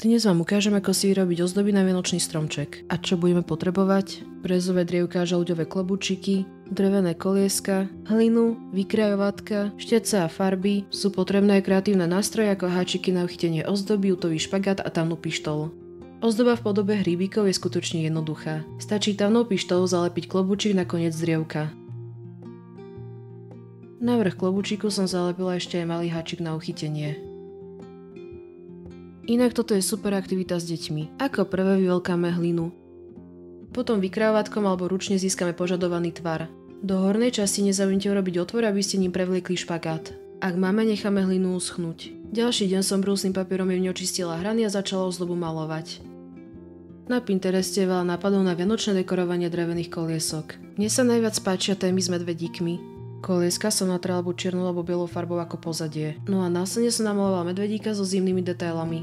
Dnes vám ukážem, ako si vyrobiť ozdoby na vianočný stromček. A čo budeme potrebovať? Brezové drievka a žalúďové klobúčiky, drevené kolieska, hlinu, vykrajovatka, štece a farby, sú potrebné aj kreatívne nástroje ako háčiky na uchytenie ozdoby, jutový špagát a tamnú pištol. Ozdoba v podobe hríbikov je skutočne jednoduchá. Stačí tamnou pištolou zalepiť klobúčik na koniec drievka. Na vrch klobúčiku som zalepila ešte aj malý háčik na uchytenie. Inak toto je super aktivita s deťmi. Ako prvé vyveľkáme hlinu. Potom vykrajovatkom alebo ručne získame požadovaný tvar. Do hornej časti nezabudnite urobiť otvor, aby ste ním prevliekli špagát. Ak máme, necháme hlinu uschnúť. Ďalší deň som brúsnym papierom jemne očistila hrany a začala ozdobu malovať. Na Pintereste je veľa nápadov na vianočné dekorovanie drevených koliesok. Mne sa najviac páčia témy s medvedíkmi. Kolieska som natrela buď čiernou alebo bielou farbou ako pozadie. No a následne som namalovala medvedíka so zimnými detailami.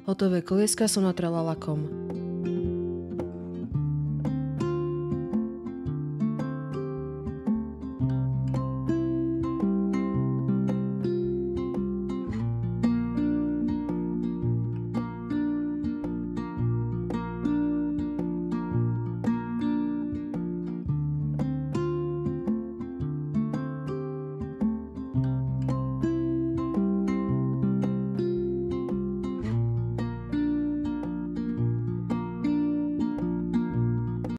Hotové kolieska som natrela lakom.